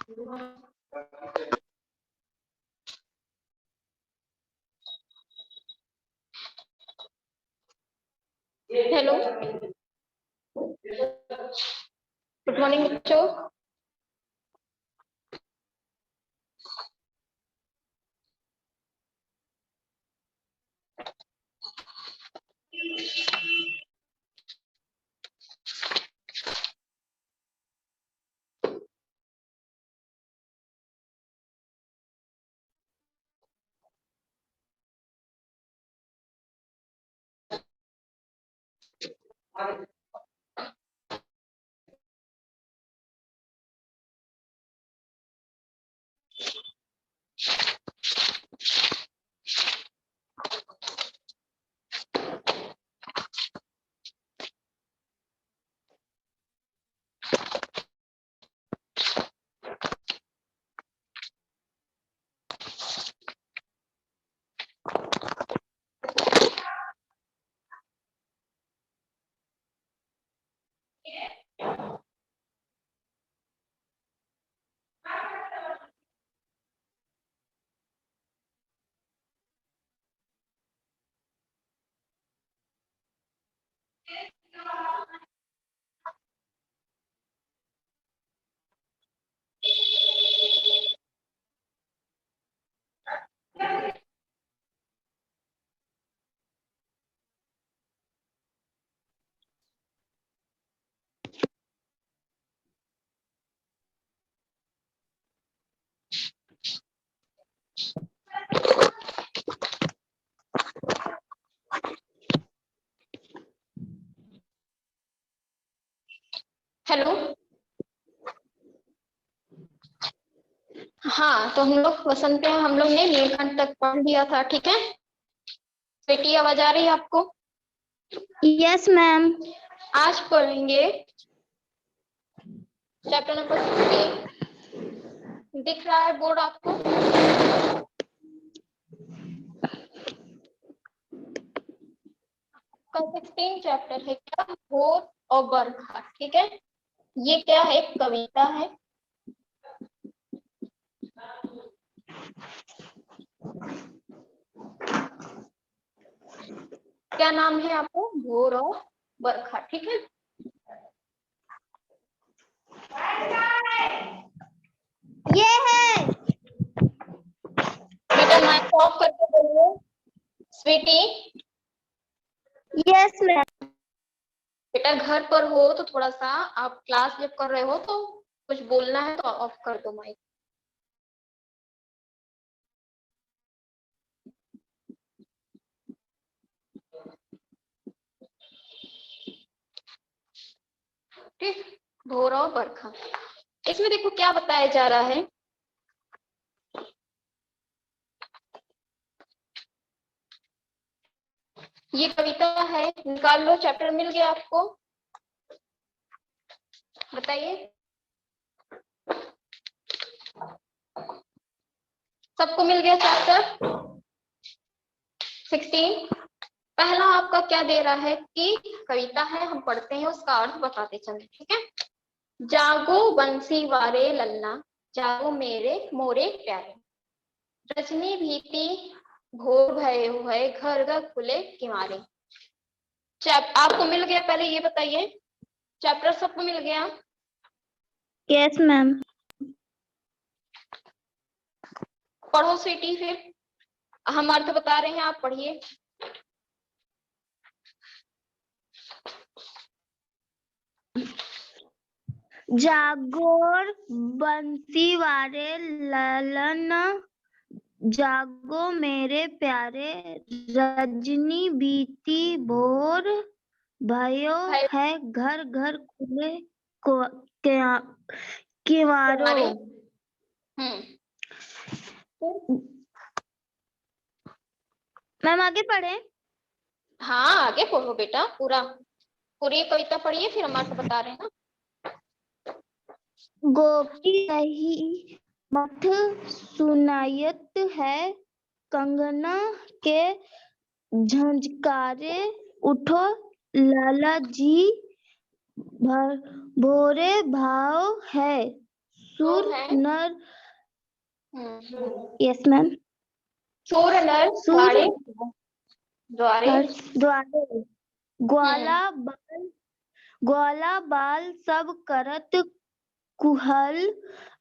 Hello, good morning बच्चों। Hello, हाँ तो हम लोग वसंत पे हम लोग ने नीलकंठ तक पढ़ लिया था, ठीक है बेटी? आवाज आ रही है आपको? Yes ma'am. आज पढ़ेंगे चैप्टर नंबर 16। दिख रहा है बोर्ड आपको? का 16 चैप्टर है क्या? भोर और बरखा, ठीक है। ये क्या है? कविता है। क्या नाम है आपको? भोर और बरखा, ठीक है। ये है बेटा माइक ऑफ करके बोलिए। Sweety, yes ma'am. बेटा घर पर हो तो थोड़ा सा आप क्लास जब कर रहे हो तो कुछ बोलना है तो ऑफ कर दो माइक। ठीक, भोर और बरखा। इसमें देखो क्या बताया जा रहा है। ये कविता है, निकाल लो। चैप्टर मिल गया आपको? बताइए, सबको मिल गया चैप्टर 16? पहला आपका क्या दे रहा है कि कविता है, हम पढ़ते हैं उसका अर्थ बताते चले, ठीक है। जागो बंसी वारे ललना, जागो मेरे मोरे प्यारे, रजनी भीति भोर भये हुए, घर घर खुले किमारे। आपको मिल गया? पहले ये बताइए, चैप्टर सबको मिल गया? Yes ma'am. पढ़ो स्वीटी, फिर हम अर्थ बता रहे हैं, आप पढ़िए। जागोर बंसी वारे ललन, जागो मेरे प्यारे, रजनी बीती भोर भयो है, घर घर खुले किवारो। मैम आगे पढ़े? हाँ आगे पढ़ो बेटा, पूरी कविता पढ़िए, फिर हम अर्थ बता रहे हैं ना। गोपी रही मठ सुनायत है, कंगना के झंझकारे उठो, लाला जी भोरे भाव है, सुर है नर, हम्म, यस मैम, सुर नर सुर द्वारे द्वारे नर द्वारे, ग्वाला हम्म बाल, ग्वाला बाल सब करत कुहल,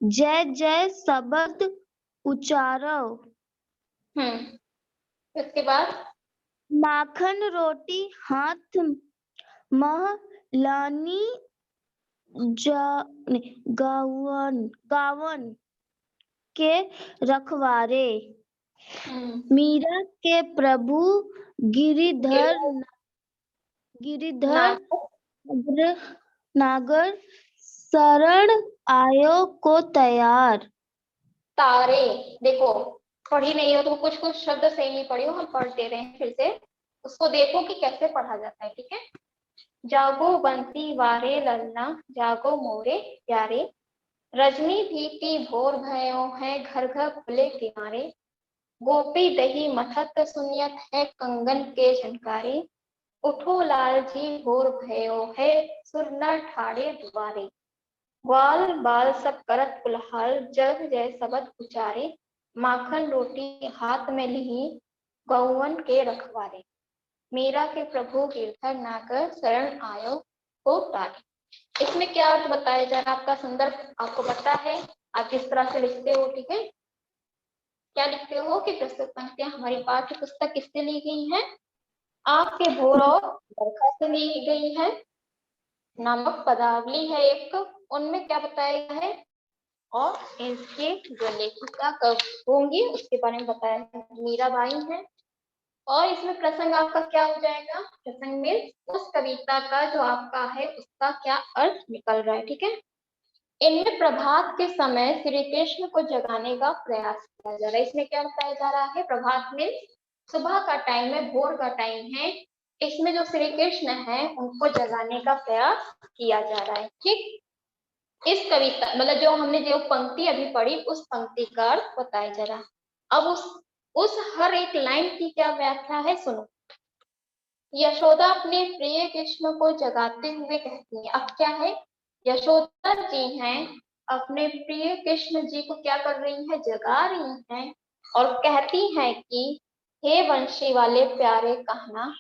जय जय शब्द उचारो, उसके बाद माखन रोटी हाथ मह लानी गावन गावन के रखवारे, मीरा के प्रभु गिरिधर गिरिधर नागर नागर शरण आयो को तैयार। तारे, देखो पढ़ी नहीं हो तो कुछ कुछ शब्द सही नहीं पढ़ी हो, हम पढ़ दे रहे हैं फिर से, उसको देखो कि कैसे पढ़ा जाता है, ठीक है। जागो बंसी वारे ललना, जागो मोरे प्यारे, रजनी भीति भोर भयो है, घर घर खुले किनारे, गोपी दही मथत सुनियत है, कंगन के झनकारे, उठो लाल जी भोर भयो है, सुर न ठाड़े दुआरे, ग्वाल बाल सब करत कुलहाल, जग जय सबद उचारे, माखन रोटी हाथ में ली, गौवन के रखवारे, मीरा के प्रभु गिरधर नागर शरण आयो को तारे। इसमें क्या अर्थ बताया जा रहा है, आपका संदर्भ आपको पता है, आप किस तरह से लिखते हो, ठीक है। क्या लिखते हो कि प्रस्तुत पंक्तियां हमारी पाठ्य पुस्तक किससे ली गई है, आपके भोर और बरखा से ली गई है। नामक पदावली है एक, उनमें क्या बताया गया है, और इसके जो लेखिका कब होंगी उसके बारे में बताया है, मीराबाई है। और इसमें प्रसंग आपका क्या हो जाएगा, प्रसंग में उस कविता का जो आपका है उसका क्या अर्थ निकल रहा है, ठीक है। इनमें प्रभात के समय श्री कृष्ण को जगाने का प्रयास किया जा रहा है। इसमें क्या बताया जा रहा है, प्रभात में सुबह का टाइम है, भोर का टाइम है, इसमें जो श्री कृष्ण है उनको जगाने का प्रयास किया जा रहा है, ठीक। इस कविता मतलब जो हमने जो पंक्ति अभी पढ़ी उस पंक्ति का अर्थ बताया जा रहा है। अब उस हर एक लाइन की क्या व्याख्या है सुनो। यशोदा अपने प्रिय कृष्ण को जगाते हुए कहती है, अब क्या है, यशोदा जी हैं अपने प्रिय कृष्ण जी को क्या कर रही है, जगा रही हैं, और कहती हैं कि हे वंशी वाले प्यारे कहना,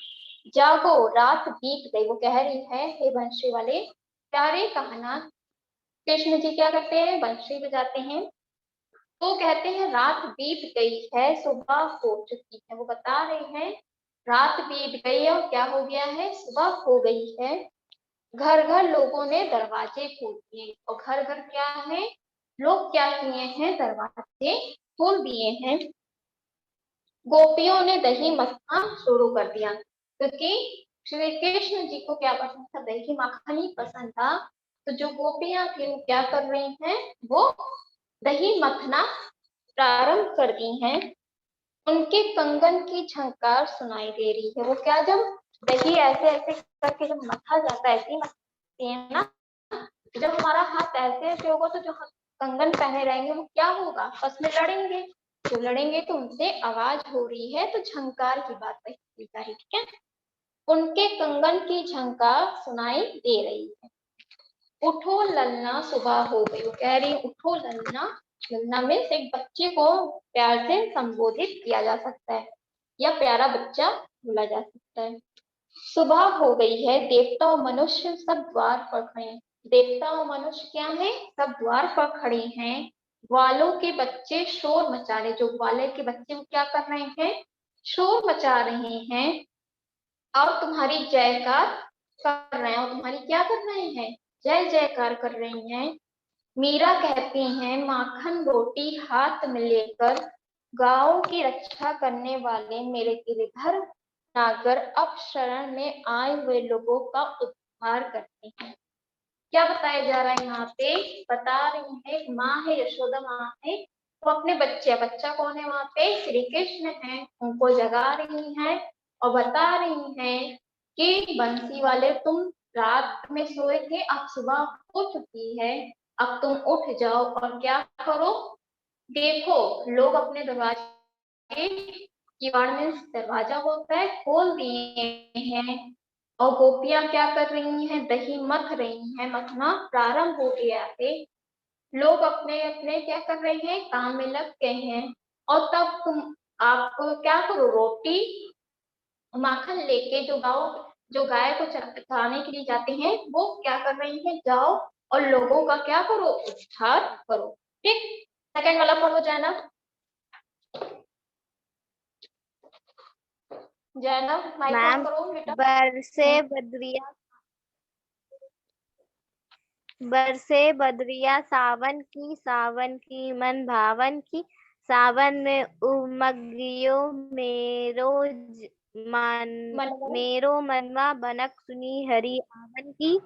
जागो रात बीत गई। वो कह रही है हे वंशी वाले प्यारे कहना, कृष्ण जी क्या करते हैं, बंशी बजाते हैं, तो कहते हैं रात बीत गई है, सुबह हो चुकी है। वो बता रहे हैं रात बीत गई है और क्या हो गया है, सुबह हो गई है। घर घर लोगों ने दरवाजे खोल दिए, और घर घर क्या है, लोग क्या किए हैं, दरवाजे खोल दिए हैं। गोपियों ने दही मथना शुरू कर दिया, क्योंकि श्री कृष्ण जी को क्या पसंद था, दही मक्खन ही पसंद था। तो जो गोपियां थी वो क्या कर रही हैं, वो दही मथना प्रारंभ कर दी हैं। उनके कंगन की झंकार सुनाई दे रही है। वो क्या, जब दही ऐसे ऐसे करके जब मथा जाता है, ऐसे ही मथते हैं ना, जब हमारा हाथ ऐसे ऐसे होगा तो जो हम कंगन पहने रहेंगे वो क्या होगा, आपस में लड़ेंगे, जो लड़ेंगे तो उनसे आवाज हो रही है, तो झंकार की बात कही जा रही, ठीक है। उनके कंगन की झंकार सुनाई दे रही है। उठो ललना सुबह हो गई, वो कह रही उठो ललना। ललना में एक बच्चे को प्यार से संबोधित किया जा सकता है, या प्यारा बच्चा बोला जा सकता है। सुबह हो गई है, देवता और मनुष्य सब द्वार पर खड़े हैं। देवता और मनुष्य क्या है, सब द्वार पर खड़े हैं। ग्वालों के बच्चे शोर मचा रहे, जो ग्वाले के बच्चे वो क्या कर रहे हैं, शोर मचा रहे हैं, और तुम्हारी जयकार कर रहे हैं, और तुम्हारी क्या कर रहे हैं, जय जयकार कर रही हैं। मीरा कहती हैं माखन रोटी हाथ में लेकर, गांव की रक्षा करने वाले मेरे गिरधर नागर अब शरण में आए हुए लोगों का उद्धार करते हैं। क्या बताया जा रहा है यहाँ पे, बता रही है माँ है, यशोदा माँ है, वो अपने बच्चे, बच्चा कौन है वहां पे, श्री कृष्ण है, उनको जगा रही हैं और बता रही हैं कि बंसी वाले तुम रात में सोए थे, अब सुबह हो चुकी है, अब तुम उठ जाओ और क्या करो, देखो लोग अपने दरवाजे, किवाड़ में दरवाजा होता है, खोल दिए हैं, और गोपियां क्या कर रही हैं, दही मथ रही हैं, मथना प्रारंभ हो गया है। लोग अपने अपने क्या कर रहे हैं, काम में लग गए हैं। और तब तुम आप क्या करो, रोटी माखन लेके जो गाय को चराने के लिए जाते हैं, वो क्या कर रहे हैं, जाओ और लोगों का क्या करो, उद्धार करो। ठीक, सेकंड वाला पढ़ो Zainab. Zainab mic on ma'am, करो बेटा। बरसे बदरिया सावन की मन भावन की, सावन में उमगियो मेरो मनवा बनक सुनी हरि आवन की,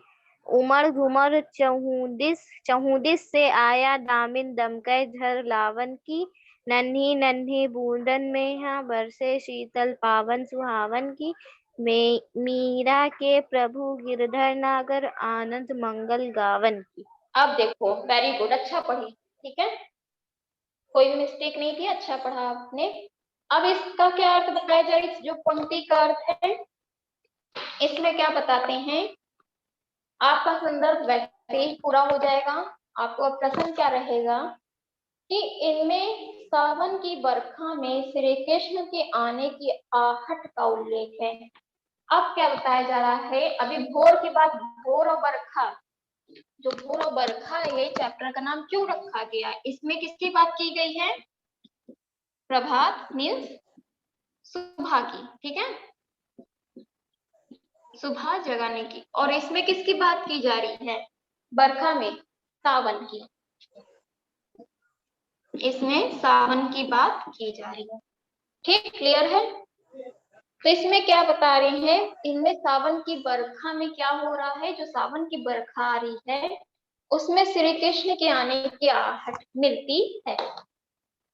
उमड़ घुमड़ चहुदिस से आया दामिन दमकय झर लावन की, नन्ही नन्ही बूंदन में यहाँ बरसे शीतल पावन सुहावन की, मीरा के प्रभु गिरधर नागर आनंद मंगल गावन की। अब देखो, वेरी गुड, अच्छा पढ़ी, ठीक है, कोई भी मिस्टेक नहीं थी, अच्छा पढ़ा आपने। अब इसका क्या अर्थ बताया जाए, इस जो पंक्ति का अर्थ है, इसमें क्या बताते हैं, आपका संदर्भ वैसे ही पूरा हो जाएगा। आपको अब प्रश्न क्या रहेगा कि इनमें सावन की बरखा में श्री कृष्ण के आने की आहट का उल्लेख है। अब क्या बताया जा रहा है, अभी भोर के बाद भोर और बरखा, जो भोर और बरखा है, ये चैप्टर का नाम क्यों रखा गया, इसमें किसकी बात की गई है, प्रभात मीन्स सुबह की, ठीक है, सुबह जगाने की। और इसमें किसकी बात की जा रही है, बरखा में सावन की, इसमें सावन की बात की जा रही है। ठीक, क्लियर है। तो इसमें क्या बता रहे हैं, इनमें सावन की बरखा में क्या हो रहा है, जो सावन की बरखा आ रही है उसमें श्री कृष्ण के आने की आहट मिलती है।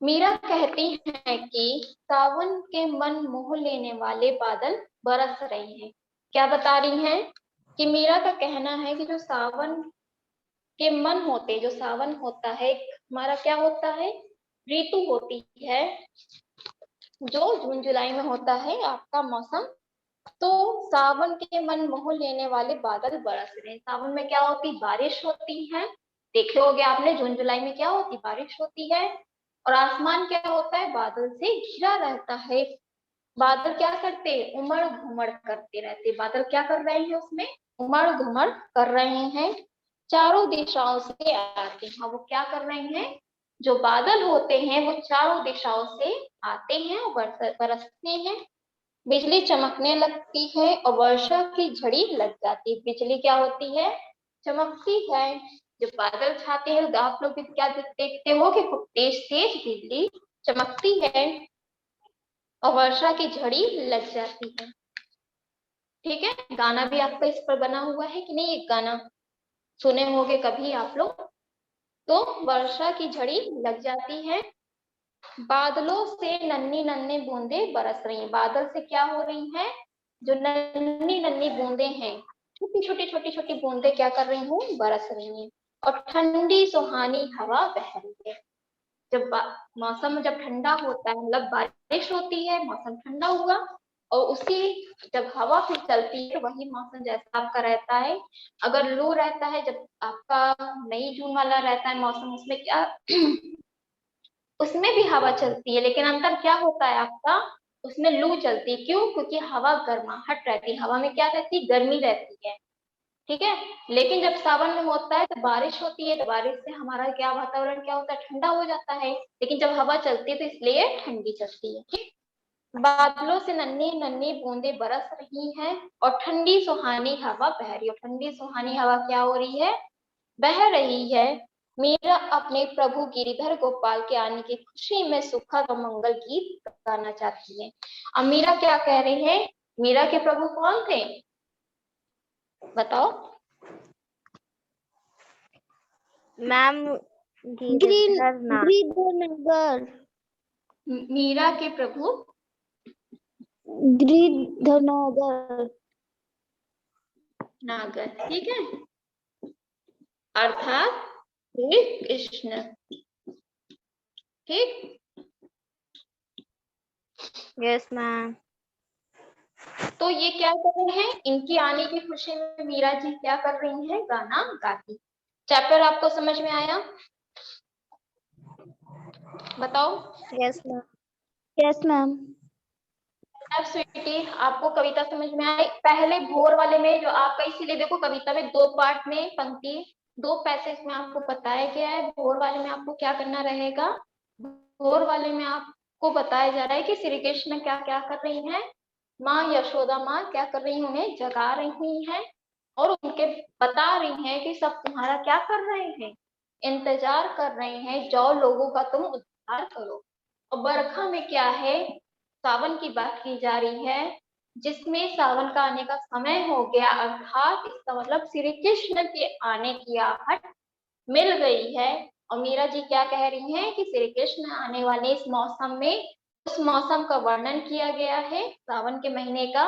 मीरा कहती है कि सावन के मन मोह लेने वाले बादल बरस रहे हैं। क्या बता रही हैं कि मीरा का कहना है कि जो सावन के मन होते, जो सावन होता है, हमारा क्या होता है, ऋतु होती है, जो जून जुलाई में होता है आपका मौसम, तो सावन के मन मोह लेने वाले बादल बरस रहे हैं। सावन में क्या होती, बारिश होती है, देखे होगे आपने, जून जुलाई में क्या होती, बारिश होती है। और आसमान क्या होता है, बादल से घिरा रहता है। बादल क्या करते, उमड़ घुमड़ करते रहते, बादल क्या कर रहे हैं, उसमें उमड़ घुमड़ कर रहे हैं, चारों दिशाओं से आते हैं। हाँ, वो क्या कर रहे हैं, जो बादल होते हैं वो चारों दिशाओं से आते हैं और बरसते हैं। बिजली चमकने लगती है और वर्षा की झड़ी लग जाती है। बिजली क्या होती है, चमकती है। जब बादल छाते हैं तो आप लोग भी क्या देखते हो कि खूब तेज तेज बिजली चमकती है और वर्षा की झड़ी लग जाती है। ठीक है, गाना भी आपका इस पर बना हुआ है कि नहीं, एक गाना सुने होंगे कभी आप लोग। तो वर्षा की झड़ी लग जाती है, बादलों से नन्ही नन्ही बूंदे बरस रही हैं। बादल से क्या हो रही हैं, जो नन्ही नन्ही बूंदे हैं, छोटी छोटी बूंदे क्या कर रही हूँ, बरस रही हैं। और ठंडी सुहानी हवा बह रही है। जब मौसम जब ठंडा होता है, मतलब बारिश होती है, मौसम ठंडा हुआ, और उसी जब हवा फिर चलती है, वही मौसम जैसा आपका रहता है। अगर लू रहता है, जब आपका मई जून वाला रहता है मौसम, उसमें क्या उसमें भी हवा चलती है, लेकिन अंतर क्या होता है आपका, उसमें लू चलती है। क्यों, क्योंकि हवा गर्माहट रहती है, हवा में क्या रहती है, गर्मी रहती है। ठीक है, लेकिन जब सावन में होता है तो बारिश होती है, तो बारिश से हमारा क्या वातावरण क्या होता है, ठंडा हो जाता है। लेकिन जब हवा चलती है तो इसलिए ठंडी चलती है। ठीक, बादलों से नन्ही नन्ही बूंदे बरस रही हैं और ठंडी सुहानी हवा बह रही है। ठंडी सुहानी हवा क्या हो रही है, बह रही है। मीरा अपने प्रभु गिरिधर गोपाल के आने की खुशी में सुखद और मंगल गीत गाना चाहती है। अब मीरा क्या कह रही है, मीरा के प्रभु कौन थे, बताओ। मैम, गिरिधर मीरा के प्रभु गिरिधर नागर, ठीक है, अर्थात श्री कृष्ण। ठीक, यस मैम। तो ये क्या कर रहे हैं, इनकी आने की खुशी में मीरा जी क्या कर रही हैं, गाना गाती। चैप्टर आपको समझ में आया। बताओ। Yes ma'am. Yes ma'am. अब स्वीटी, आपको कविता समझ में आई? पहले भोर वाले में जो आपका, इसीलिए देखो कविता में दो पार्ट में पंक्ति, दो पैसेज में आपको बताया गया है। भोर वाले में आपको क्या करना रहेगा, भोर वाले में आपको बताया जा रहा है कि श्री कृष्ण क्या क्या कर रही हैं, माँ यशोदा माँ क्या कर रही हैं, उन्हें जगा रही हैं और उनके बता रही हैं कि सब तुम्हारा क्या कर रहे हैं, इंतजार कर रहे हैं, जाओ लोगों का तुम उद्धार करो। और बरखा में क्या है, सावन की बात की जा रही है, जिसमें सावन का आने का समय हो गया, अर्थात इसका मतलब श्री कृष्ण के आने की आहट मिल गई है। और मीरा जी क्या कह रही हैं कि श्री कृष्ण आने वाले इस मौसम में, उस मौसम का वर्णन किया गया है, सावन के महीने का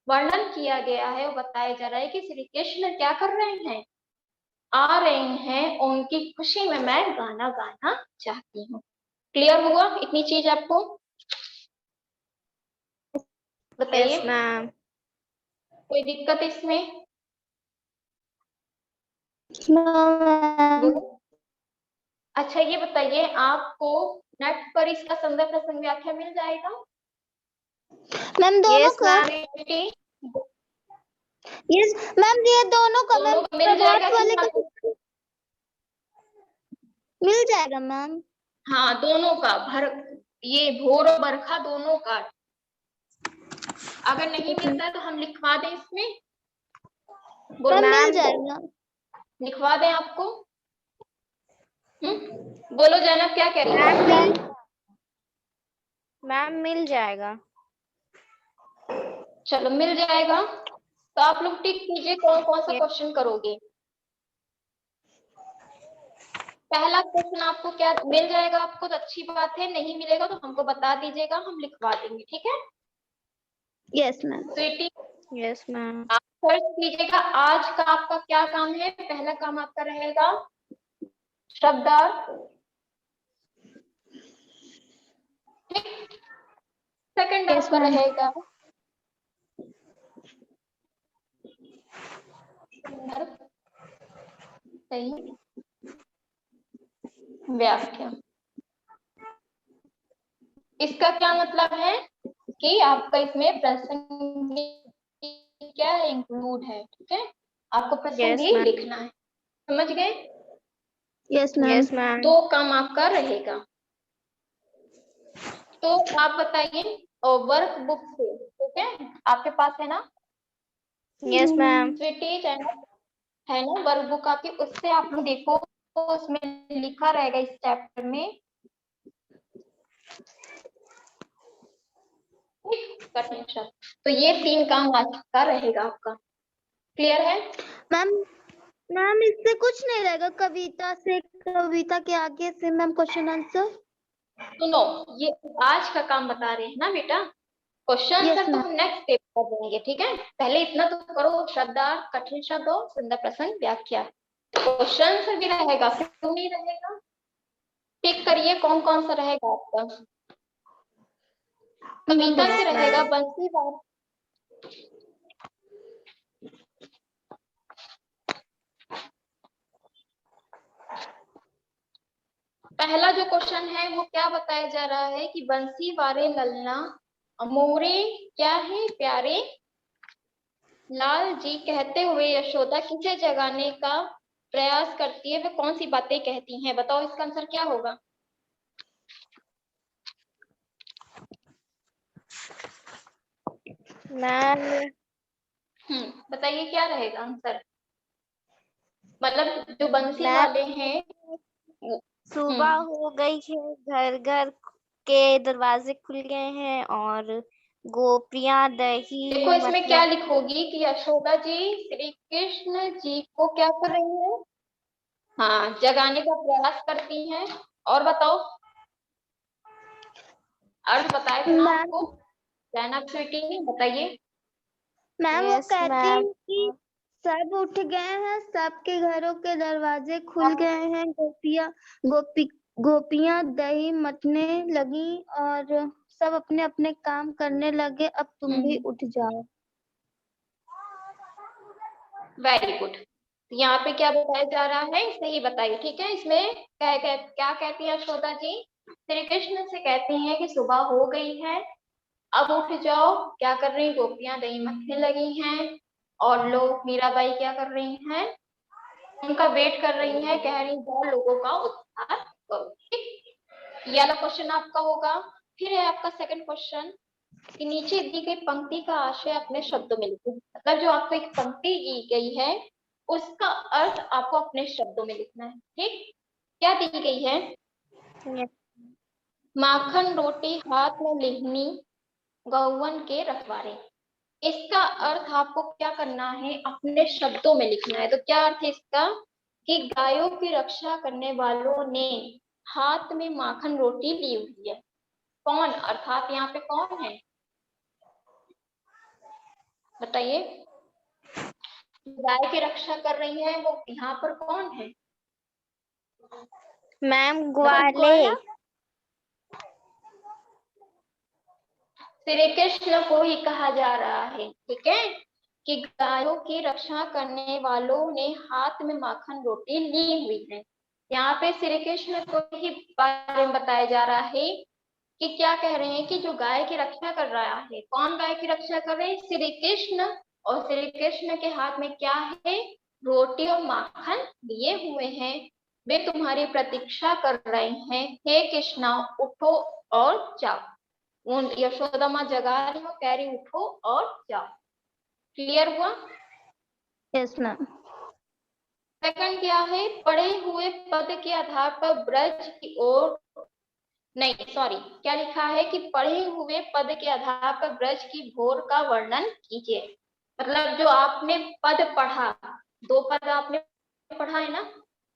वर्णन किया गया है और बताया जा रहा है कि श्री कृष्ण क्या कर रहे हैं, आ रहे हैं, उनकी खुशी में मैं गाना गाना चाहती हूँ। क्लियर हुआ इतनी चीज आपको? बताइए। Yes ma'am. कोई दिक्कत इसमें? मैम अच्छा ये बताइए, आपको नेट पर इसका संदर्भ प्रसंग व्याख्या मिल जाएगा? दोनों यस का। मैम। यस मैम, ये दोनों का दोनों मैम, का मिल जाएगा प्रभात वाले कि का मिल जाएगा मैम। हाँ दोनों का, भर ये भोर और बरखा दोनों का। अगर नहीं मिलता है तो हम लिखवा दें इसमें, बोलो मैम मिल मैम जाएगा। लिखवा दें आपको। बोलो जैनब क्या कह रही मैम है? मैम मिल जाएगा। चलो मिल जाएगा, तो आप लोग टिक कीजिए कौन कौन सा Yes. क्वेश्चन करोगे। पहला क्वेश्चन आपको क्या मिल जाएगा, आपको तो अच्छी बात है, नहीं मिलेगा तो हमको बता दीजिएगा, हम लिखवा देंगे, ठीक है? Yes ma'am. Sweety yes ma'am. आप सर्च कीजिएगा, आज का आपका क्या काम है। पहला काम आपका रहेगा शब्दार्थ, सेकंड Yes, आपका ma'am. रहेगा सही व्याख्या। इसका क्या मतलब है कि आपका इसमें प्रसंग क्या इंक्लूड है, ठीक है? आपको प्रसंग Yes, भी ma'am. लिखना है, समझ गए? Yes ma'am. Yes, ma'am. दो काम आपका रहेगा। तो आप बताइए वर्क बुक से, ठीक है? आपके पास है ना Yes, ma'am. स्वीटी, है ना वर्क बुक आपकी? उससे आप लोग देखो, तो उसमें लिखा रहेगा इस चैप्टर में कठिन शब्द। तो ये तीन काम आज का रहेगा आपका, क्लियर है? मैम मैम इससे कुछ नहीं रहेगा, कविता से, कविता के आगे से मैम क्वेश्चन आंसर। सुनो, ये आज का काम बता रहे हैं ना बेटा, क्वेश्चन Yes, आंसर तो ma'am. हम नेक्स्ट स्टेप कर देंगे, ठीक है? पहले इतना तो करो, शब्दार्थ, कठिन शब्द और सुंदर प्रसंग व्याख्या। क्वेश्चन आंसर भी रहेगा, क्यों नहीं रहेगा? टिक करिए कौन कौन सा रहेगा आपका। कविता से रहेगा बंसीवाल, पहला जो क्वेश्चन है वो क्या बताया जा रहा है कि बंसी वारे ललना मोरे क्या है प्यारे, लाल जी कहते हुए यशोदा किसे जगाने का प्रयास करती है, वे कौन सी बातें कहती हैं? बताओ इसका आंसर क्या होगा। मैम बताइए क्या रहेगा आंसर। मतलब जो बंसी मैम वाले हैं सुबह हो गई है, घर घर के दरवाजे खुल गए हैं और गोपियां दही देखो इसमें क्या मतलब लिखोगी कि यशोदा जी श्री कृष्ण जी को क्या कर रही हैं, हाँ जगाने का प्रयास करती हैं। और बताओ, अर्थ बताए थे ना आपको, जैनब स्वीटी ने बताइए। मैम वो यस कहती मैम। हैं कि सब उठ गए हैं, सबके घरों के दरवाजे खुल गए हैं, गोपियां दही मथने लगी और सब अपने अपने काम करने लगे, अब तुम भी उठ जाओ। Very good. यहाँ पे क्या बताया जा रहा है, सही बताइए, ठीक है? इसमें क्या कहती है यशोदा जी, श्री कृष्ण से कहते हैं कि सुबह हो गई है, अब उठ जाओ। क्या कर रही गोपियां? दही मथने लगी हैं। और लोग, मीराबाई क्या कर रही हैं? उनका वेट कर रही है, कह रही जाओ लोगों का उद्धार करो। ठीक, ये वाला क्वेश्चन आपका होगा। फिर है आपका सेकंड क्वेश्चन कि नीचे दी गई पंक्ति का आशय अपने शब्दों में लिखो। मतलब जो आपको एक पंक्ति दी गई है उसका अर्थ आपको अपने शब्दों में लिखना है। ठीक, क्या दी गई है? माखन रोटी हाथ में लिहनी, गौवन के रखवारे। इसका अर्थ आपको क्या करना है? अपने शब्दों में लिखना है। तो क्या अर्थ है इसका? कि गायों की रक्षा करने वालों ने हाथ में माखन रोटी ली हुई है। कौन, अर्थात यहाँ पे कौन है बताइए? गाय की रक्षा कर रही है वो यहाँ पर कौन है? मैम ग्वाले। श्री कृष्ण को ही कहा जा रहा है। ठीक है, कि गायों की रक्षा करने वालों ने हाथ में माखन रोटी ली हुई है। यहाँ पे श्री कृष्ण को ही बारे में बताया जा रहा है कि क्या कह रहे हैं कि जो गाय की रक्षा कर रहा है, कौन गाय की रक्षा कर रहे हैं? श्री कृष्ण। और श्री कृष्ण के हाथ में क्या है? रोटी और माखन लिए हुए हैं। वे तुम्हारी प्रतीक्षा कर रहे हैं, हे कृष्णा उठो और जाओ। उन यशोदा माँ जगा रही हो, कह रही उठो और जाओ। क्लियर हुआ? Yes ma'am. सेकंड क्या है? पढ़े हुए पद के आधार पर ब्रज की ओर, नहीं सॉरी, क्या लिखा है कि पढ़े हुए पद के आधार पर ब्रज की भोर का वर्णन कीजिए। मतलब जो आपने पद पढ़ा, दो पद आपने पढ़ा है ना,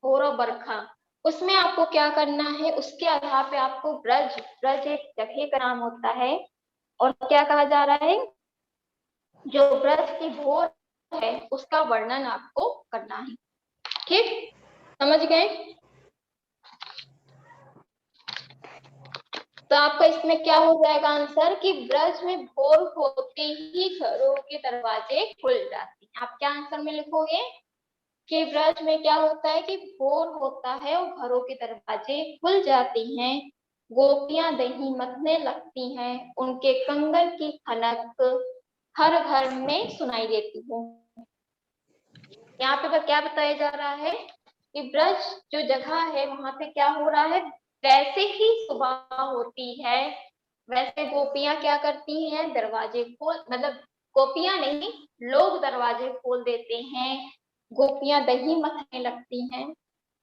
भोर और बरखा, उसमें आपको क्या करना है? उसके आधार पे आपको ब्रज, ब्रज एक जगह का नाम होता है, और क्या कहा जा रहा है? जो ब्रज की भोर है उसका वर्णन आपको करना है। ठीक, समझ गए? तो आपका इसमें क्या हो जाएगा आंसर कि ब्रज में भोर होते ही घरों के दरवाजे खुल जाते हैं। आप क्या आंसर में लिखोगे कि ब्रज में क्या होता है कि भोर होता है और घरों के दरवाजे खुल जाती हैं, गोपियां दही मथने लगती हैं, उनके कंगन की खनक हर घर में सुनाई देती है। यहाँ पे क्या बताया जा रहा है कि ब्रज जो जगह है वहां पे क्या हो रहा है? वैसे ही सुबह होती है वैसे गोपियां क्या करती हैं? दरवाजे खोल, मतलब गोपियां नहीं, लोग दरवाजे खोल देते हैं, गोपियां दही मथने लगती हैं,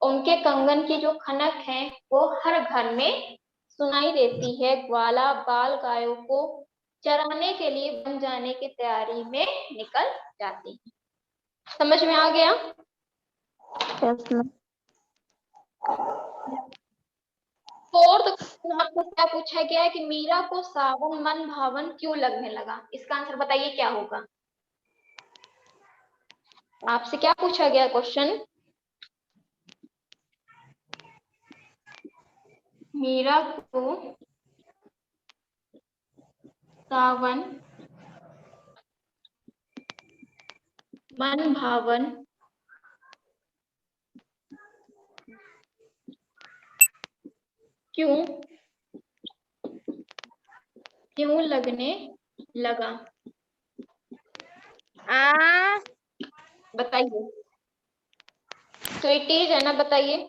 उनके कंगन की जो खनक है वो हर घर में सुनाई देती है। ग्वाला बाल गायों को चराने के लिए बन जाने की तैयारी में निकल जाती है। समझ में आ गया? Yes ma'am. फोर्थ आपको क्या पूछा गया है कि मीरा को सावन मन भावन क्यों लगने लगा? इसका आंसर बताइए क्या होगा? आपसे क्या पूछा गया क्वेश्चन? मीरा को सावन मन भावन क्यों क्यों लगने लगा? बताइए, स्वीटीज है ना, बताइए।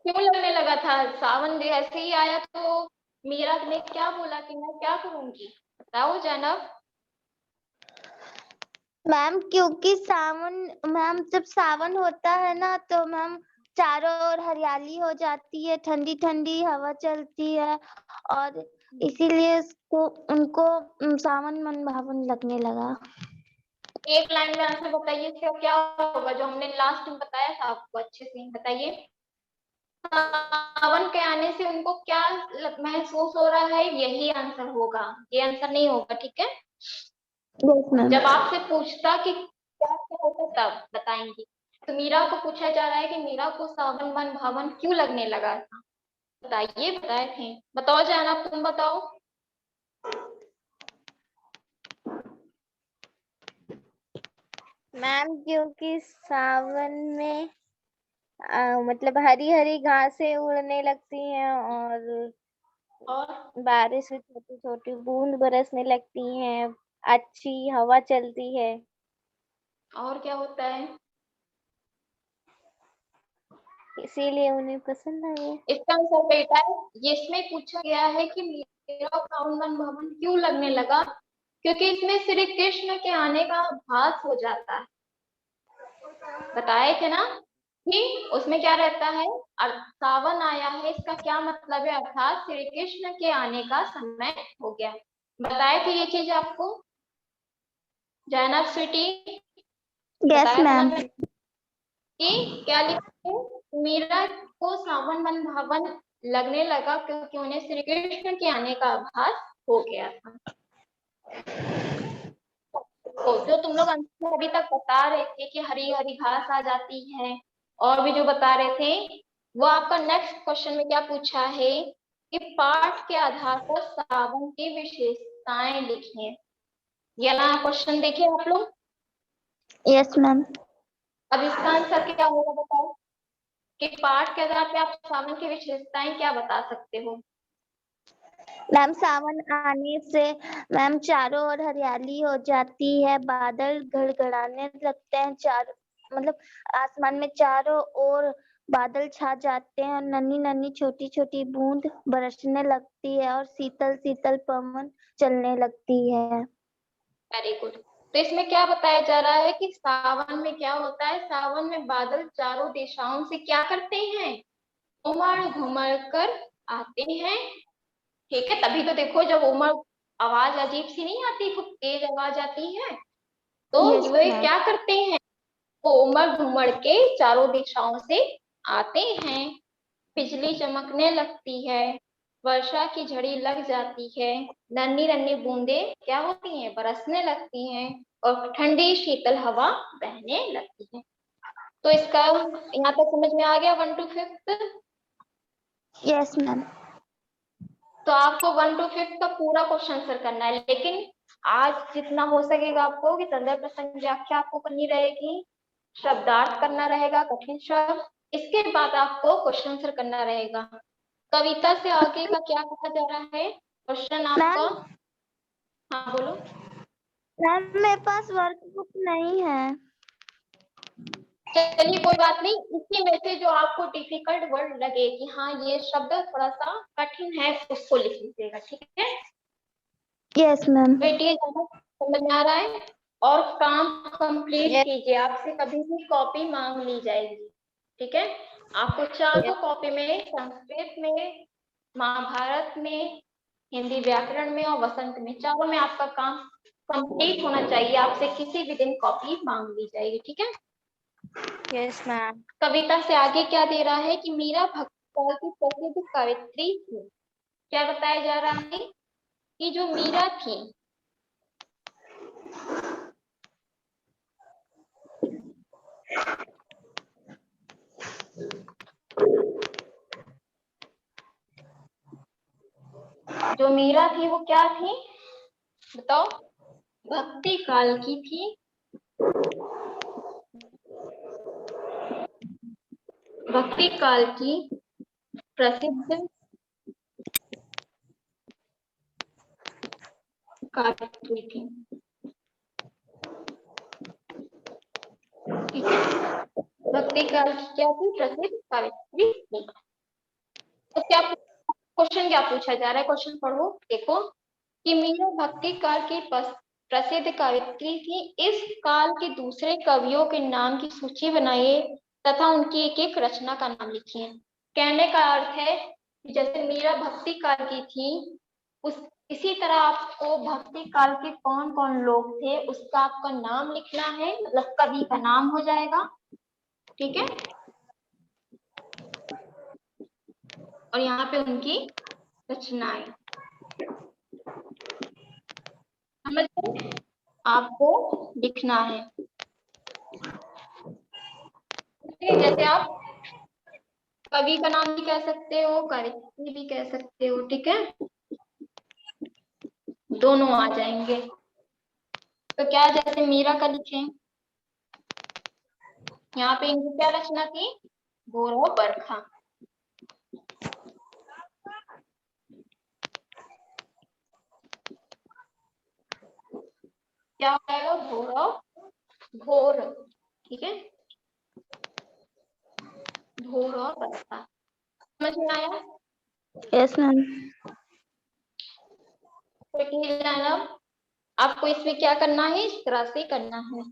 क्यों लगने लगा था? सावन जैसे ही आया तो मीरा ने क्या बोला कि मैं क्या करूंगी? बताओ जैनब। मैम क्योंकि सावन, मैम जब सावन होता है ना तो मैम चारों ओर हरियाली हो जाती है, ठंडी ठंडी हवा चलती है, और इसीलिए उसको उनको सावन मन भावन लगने लगा। एक लाइन में आंसर बताइए इसका क्या होगा, जो हमने लास्ट में बताया था आपको, अच्छे से बताइए। सावन के आने से उनको क्या महसूस हो रहा है? यही आंसर होगा, ये आंसर नहीं होगा। ठीक है, यस मैम। जब आपसे पूछता कि क्या क्या होता तब बताएंगी। तो मीरा को पूछा जा रहा है कि मीरा को सावन मन भावन क्यों लगने लगा था? बताइए, बताए थे, बताओ जाना, तुम बताओ। मैम क्योंकि सावन में मतलब हरी हरी घासें उड़ने लगती हैं और बारिश में छोटी छोटी बूंद बरसने लगती हैं, अच्छी हवा चलती है। और क्या होता है? इसीलिए उन्हें पसंद आई है। इसका आंसर बेटा है, ये इसमें पूछा गया है कि मेरा सावन वन भवन क्यों लगने लगा, क्योंकि इसमें श्री कृष्ण के आने का आभास हो जाता है। बताए थे ना कि उसमें क्या रहता है, सावन आया है, इसका क्या मतलब है, अर्थात श्री कृष्ण के आने का समय हो गया। बताए थे ये चीज आपको, जैनब स्वीटी? यस बताया था ना मैम। मैंने कि क्या लिखे, मीरा को सावन वन भावन लगने लगा क्योंकि उन्हें श्री कृष्ण के आने का आभास हो गया था। तो जो तुम लोग आंसर अभी तक बता रहे थे कि हरी हरी घास आ जाती है, और भी जो बता रहे थे, वो आपका नेक्स्ट क्वेश्चन में क्या पूछा है कि पाठ के आधार पर सावन की विशेषताएं लिखिए। ये ना क्वेश्चन देखिए आप लोग। Yes ma'am. अब इसका आंसर क्या होगा बताओ, कि पाठ के आधार पे आप सावन की विशेषताएं क्या बता सकते हो? मैम सावन आने से मैम चारों ओर हरियाली हो जाती है, बादल गड़गड़ाने लगते हैं, मतलब आसमान में चारों ओर बादल छा जाते हैं और नन्ही नन्ही छोटी छोटी बूंद बरसने लगती है और शीतल शीतल पवन चलने लगती है। Very good. तो इसमें क्या बताया जा रहा है कि सावन में क्या होता है, सावन में बादल चारों दिशाओं से क्या करते हैं, उमड़ घुमड़ कर आते हैं। ठीक है, तभी तो देखो जब उमड़, आवाज अजीब सी नहीं आती, खूब तेज आवाज आती है, तो यस वे मैम। क्या करते हैं, वो उमड़ घुमड़ के चारों दिशाओं से आते हैं। बिजली चमकने लगती है, वर्षा की झड़ी लग जाती है, नन्ही नन्ही बूंदे क्या होती हैं, बरसने लगती हैं, और ठंडी शीतल हवा बहने लगती है। तो इसका यहाँ तक समझ में आ गया 1 to 5? Yes ma'am. तो आपको 1 to 5 का पूरा क्वेश्चन आंसर करना है, लेकिन आज जितना हो सकेगा आपको कि संदर्भ प्रसंग व्याख्या आपको करनी रहेगी, शब्दार्थ करना रहेगा, कठिन शब्द, इसके बाद आपको क्वेश्चन आंसर करना रहेगा। कविता से आगे का क्या कहा जा रहा है क्वेश्चन आपका? मैम हाँ बोलो। मैम मेरे पास वर्कबुक नहीं है। चलिए कोई बात नहीं, इसी में से जो आपको डिफिकल्ट वर्ड लगे कि हाँ ये शब्द थोड़ा सा कठिन है, उसको लिख लीजिएगा, ठीक है? Yes ma'am. बेटिए ज्यादा समझ में आ रहा है? और काम कंप्लीट Yes, कीजिए, आपसे कभी भी कॉपी मांग ली जाएगी, ठीक है? आपको चारों कॉपी में, संस्कृत में, महाभारत में, हिंदी व्याकरण में और वसंत में, चारों में आपका काम कंप्लीट होना चाहिए। आपसे किसी भी दिन कॉपी मांग ली जाएगी, ठीक है? yes ma'am. कविता से आगे क्या दे रहा है कि मीरा भक्तकाल की प्रसिद्ध कवित्री थी। क्या बताया जा रहा है कि जो मीरा थी, जो मीरा थी वो क्या थी बताओ? भक्ति काल की थी, भक्ति काल की प्रसिद्ध कवित्री थी, ठीक है? भक्ति काल की क्या थी, प्रसिद्ध कवित्री थी। तो क्या क्वेश्चन क्या पूछा जा रहा है, क्वेश्चन पढ़ो देखो, कि मीरा भक्ति काल की प्रसिद्ध कवित्री थी, इस काल के दूसरे कवियों के नाम की सूची बनाइए तथा उनकी एक एक रचना का नाम लिखिए। कहने का अर्थ है कि जैसे मीरा भक्ति काल की थी, उस इसी तरह आपको भक्ति काल के कौन कौन लोग थे उसका आपका नाम लिखना है, मतलब कवि का नाम हो जाएगा, ठीक है? और यहाँ पे उनकी रचनाएं समझ गए? आपको लिखना है, जैसे आप कवि का नाम भी कह सकते हो, कवित्री भी कह सकते हो, ठीक है? दोनों आ जाएंगे। तो क्या जैसे मीरा का लिखें, यहाँ पे इनकी क्या रचना थी? गौरव बरखा। क्या हो जाएगा? गौरव घोर, ठीक है, घोर और बरखा। समझ में आया? Yes ma'am. आपको इसमें क्या करना है? इस तरह से करना है।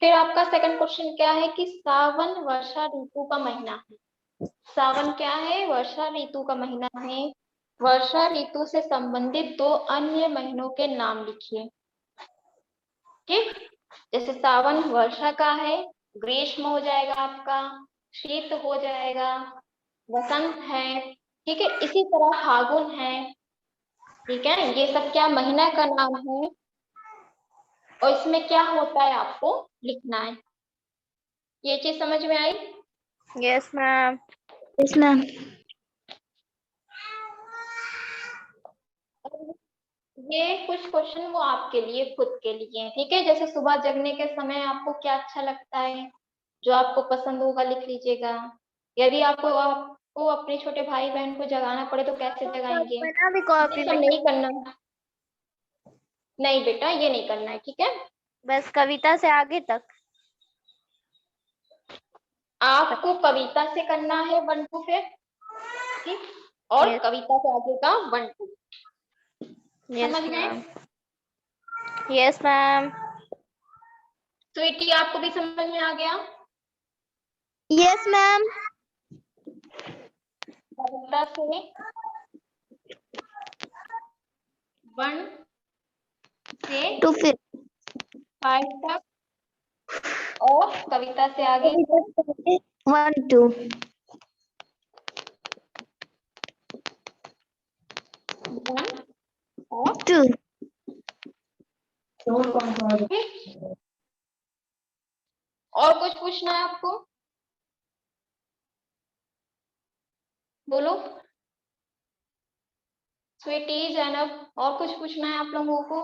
फिर आपका सेकंड क्वेश्चन क्या है कि सावन वर्षा ऋतु का महीना है। सावन क्या है? वर्षा ऋतु का महीना है। वर्षा ऋतु से संबंधित दो अन्य महीनों के नाम लिखिए। ठीक, जैसे सावन वर्षा का है, ग्रीष्म हो जाएगा आपका, शीत हो जाएगा, वसंत है, ठीक है। इसी तरह फागुन है, ठीक है। ये सब क्या महीना का नाम है और इसमें क्या होता है आपको लिखना है। ये चीज समझ में आई? Yes ma'am. Yes ma'am. ये कुछ क्वेश्चन वो आपके लिए खुद के लिए हैं, ठीक है। जैसे सुबह जगने के समय आपको क्या अच्छा लगता है, जो आपको पसंद होगा लिख लीजिएगा। यदि आपको अपने छोटे भाई बहन को जगाना पड़े तो कैसे जगाएंगे? बना भी ये कॉपी सब में, नहीं करना, नहीं बेटा ये नहीं करना है, ठीक है। बस कविता से आगे तक। आपको कविता से करना है 1 2 फिर, ठीक, और Yes. कविता से आगे का 1 2। यस समझ गए? मैम। Yes ma'am. स्वीटी आपको भी समझ में आ गया? Yes ma'am. कविता से 1 से 2 फिर 5 तक और कविता से आगे 1 2 1 और 2। ठीक। और कुछ पूछना है आपको? बोलो स्वीटी, जैनब, और कुछ पूछना है आप लोगों को?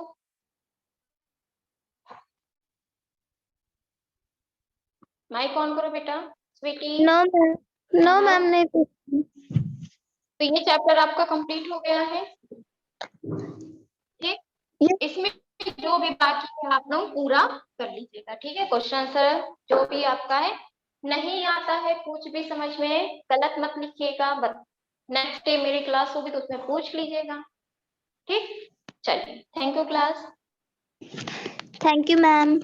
माइक ऑन करो बेटा। Sweety, no ma'am, no ma'am नहीं पूछी। तो ये चैप्टर आपका कंप्लीट हो गया है, ठीक। Yes. इसमें जो भी बाकी है आप लोग पूरा कर लीजिएगा, ठीक है। क्वेश्चन आंसर जो भी आपका है, नहीं आता है कुछ भी समझ में गलत मत लिखिएगा। नेक्स्ट डे मेरी क्लास होगी तो उसमें पूछ लीजिएगा, ठीक। चलिए, thank you class. Thank you ma'am.